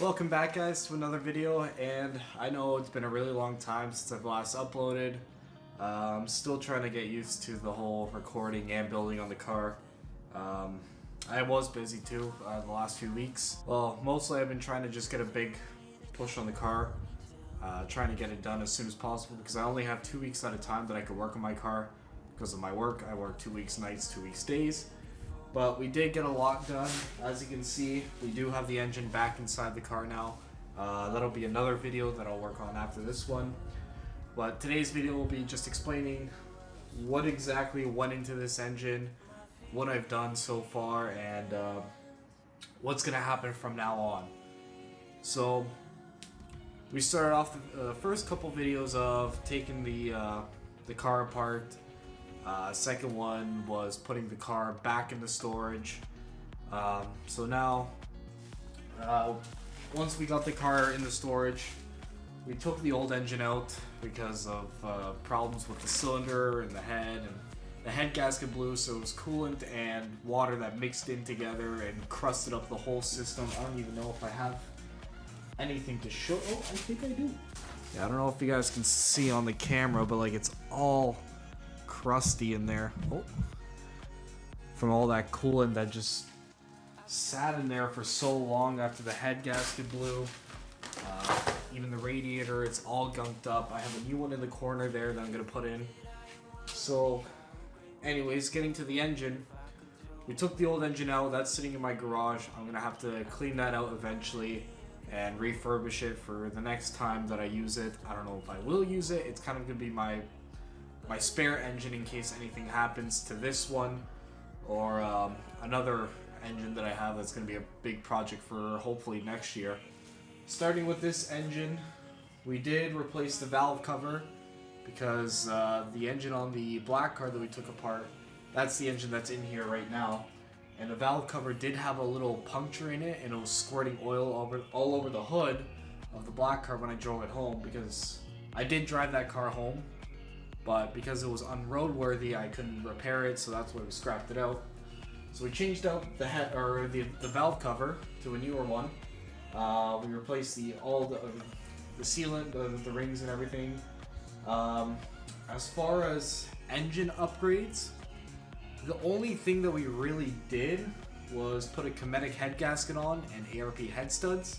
Welcome back, guys, to another video, and I know it's been a really long time since I've last uploaded. I'm still trying to get used to the whole recording and building on the car. I was busy too the last few weeks. Well, mostly I've been trying to just get a big push on the car, trying to get it done as soon as possible because I only have 2 weeks at a time that I could work on my car because of my work. I work 2 weeks nights, 2 weeks days. But we did get a lot done. As you can see, we do have the engine back inside the car now. That'll be another video that I'll work on after this one. But today's video will be just explaining what exactly went into this engine, what I've done so far, and what's going to happen from now on. So, we started off the first couple videos of taking the car apart. Second one was putting the car back into storage. So now, once we got the car in the storage, we took the old engine out because of problems with the cylinder and the head, and the head gasket blew, so it was coolant and water that mixed in together and crusted up the whole system. I don't even know if I have anything to show. Oh, I think I do. Yeah, I don't know if you guys can see on the camera, but like it's all crusty in there. Oh. From all that coolant that just sat in there for so long after the head gasket blew. Even the radiator, it's all gunked up. I have a new one in the corner there that I'm gonna put in. So anyways, getting to the engine, we took the old engine out. That's sitting in my garage. I'm gonna have to clean that out eventually and refurbish it for the next time that I use it. I don't know if I will use it. It's kind of gonna be my spare engine in case anything happens to this one, or another engine that I have that's going to be a big project for hopefully next year. Starting with this engine, we did replace the valve cover because the engine on the black car that we took apart, that's the engine that's in here right now, and the valve cover did have a little puncture in it and it was squirting oil all over the hood of the black car when I drove it home, because I did drive that car home, but because it was unroadworthy, I couldn't repair it, so that's why we scrapped it out. So we changed out the head, or the valve cover to a newer one. We replaced all the sealant, the rings and everything. As far as engine upgrades, the only thing that we really did was put a Cometic head gasket on and ARP head studs.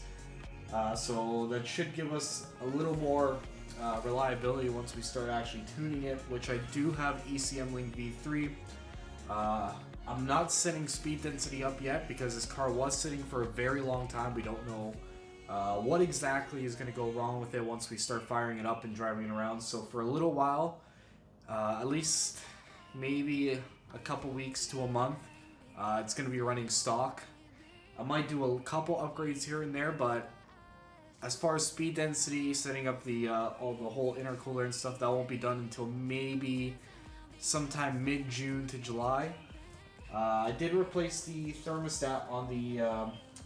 So that should give us a little more reliability once we start actually tuning it, which I do have ECM Link V3. I'm not setting speed density up yet because this car was sitting for a very long time. We don't know what exactly is going to go wrong with it once we start firing it up and driving it around. So for a little while, at least maybe a couple weeks to a month, it's going to be running stock. I might do a couple upgrades here and there, but as far as speed density, setting up the whole intercooler and stuff, that won't be done until maybe sometime mid-June to July. I did replace the thermostat on the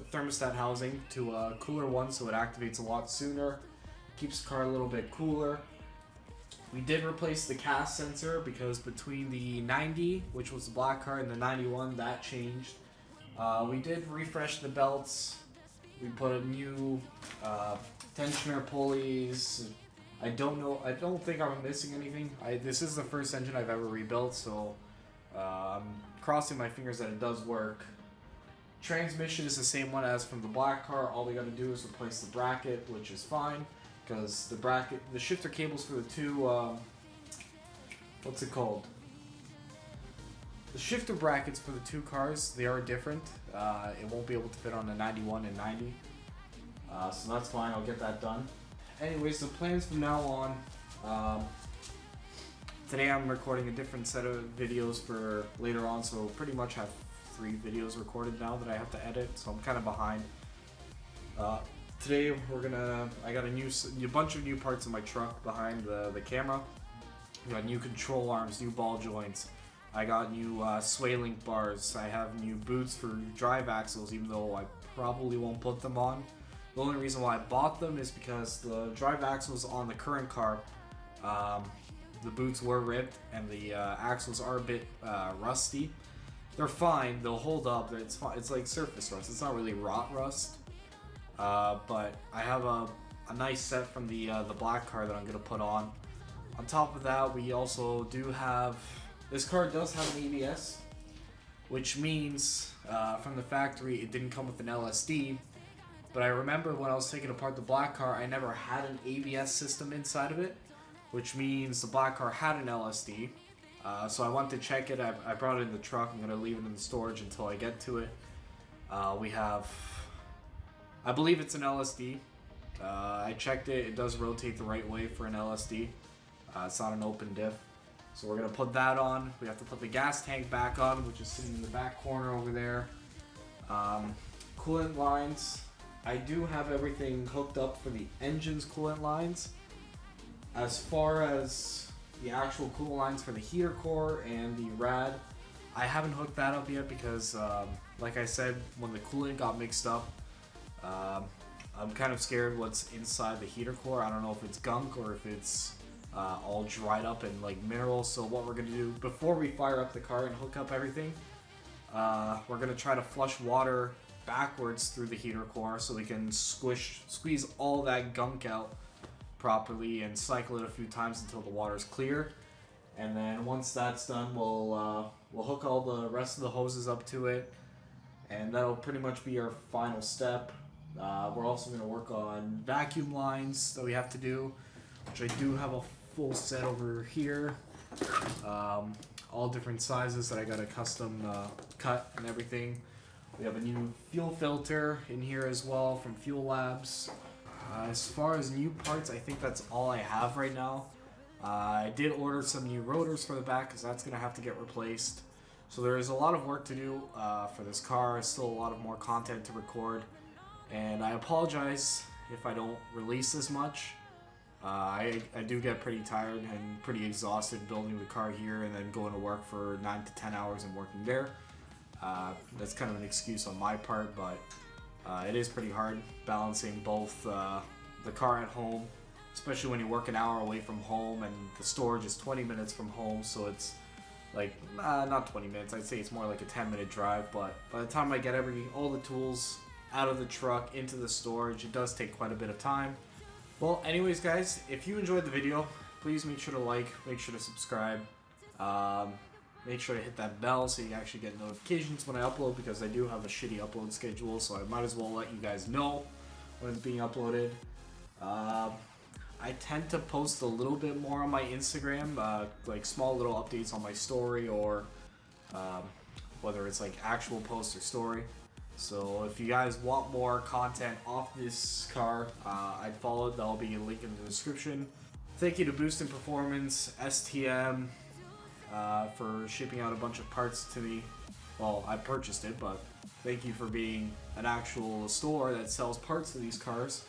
thermostat housing to a cooler one, so it activates a lot sooner, keeps the car a little bit cooler. We did replace the CAS sensor because between the 90, which was the black car, and the 91, that changed. We did refresh the belts. We put a new tensioner pulleys. I don't think I'm missing anything. This is the first engine I've ever rebuilt, so I'm crossing my fingers that it does work. Transmission is the same one as from the black car. All we got to do is replace the bracket, which is fine, because the shifter cables for the two, what's it called? The shifter brackets for the two cars, they are different. It won't be able to fit on the 91 and 90. So that's fine, I'll get that done. Anyways, the plans from now on. Today I'm recording a different set of videos for later on, so pretty much have 3 videos recorded now that I have to edit, so I'm kind of behind. Today I got a bunch of new parts in my truck behind the camera. I got new control arms, new ball joints. I got new sway link bars. I have new boots for drive axles, even though I probably won't put them on. The only reason why I bought them is because the drive axles on the current car, the boots were ripped and the axles are a bit rusty. They're fine, they'll hold up, it's fine. It's like surface rust, it's not really rot rust. but I have a nice set from the black car that I'm gonna put on. On top of that, we also do have, this car does have an ABS, which means from the factory it didn't come with an LSD. But I remember when I was taking apart the black car, I never had an ABS system inside of it, which means the black car had an LSD. So I went to check it. I brought it in the truck. I'm gonna leave it in the storage until I get to it. We have, I believe it's an LSD. I checked it. It does rotate the right way for an LSD. It's not an open diff. So we're gonna put that on. We have to put the gas tank back on, which is sitting in the back corner over there. Coolant lines. I do have everything hooked up for the engine's coolant lines. As far as the actual coolant lines for the heater core and the rad, I haven't hooked that up yet because, like I said, when the coolant got mixed up, I'm kind of scared what's inside the heater core. I don't know if it's gunk or if it's all dried up and like minerals. So what we're gonna do before we fire up the car and hook up everything, we're gonna try to flush water backwards through the heater core so we can squeeze all that gunk out properly and cycle it a few times until the water is clear. And then once that's done, we'll hook all the rest of the hoses up to it, and that'll pretty much be our final step. We're also going to work on vacuum lines that we have to do, which I do have a full set over here. All different sizes that I got a custom cut and everything. We have a new fuel filter in here as well from Fuel Labs. As far as new parts, I think that's all I have right now. I did order some new rotors for the back because that's going to have to get replaced. So there is a lot of work to do for this car. Still a lot of more content to record. And I apologize if I don't release as much. I do get pretty tired and pretty exhausted building the car here and then going to work for 9 to 10 hours and working there. That's kind of an excuse on my part, but it is pretty hard balancing both the car at home, especially when you work an hour away from home and the storage is 20 minutes from home, so it's like, not 20 minutes, I'd say it's more like a 10-minute drive, but by the time I get all the tools out of the truck into the storage, it does take quite a bit of time. Well, anyways guys, if you enjoyed the video, please make sure to like, make sure to subscribe. Make sure to hit that bell so you actually get notifications when I upload, because I do have a shitty upload schedule, so I might as well let you guys know when it's being uploaded. I tend to post a little bit more on my Instagram, like small little updates on my story, or whether it's like actual post or story. So if you guys want more content off this car, I'd follow it. That'll be a link in the description. Thank you to Boost in Performance, STM, for shipping out a bunch of parts to me. Well, I purchased it, but thank you for being an actual store that sells parts to these cars.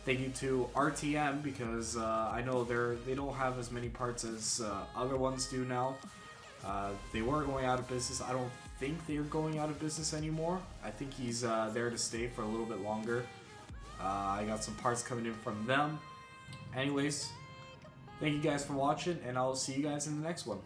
Thank you to RTM, because I know they don't have as many parts as other ones do now. They were going out of business. I don't think they're going out of business anymore. I think he's there to stay for a little bit longer. I got some parts coming in from them. Anyways, thank you guys for watching, and I'll see you guys in the next one.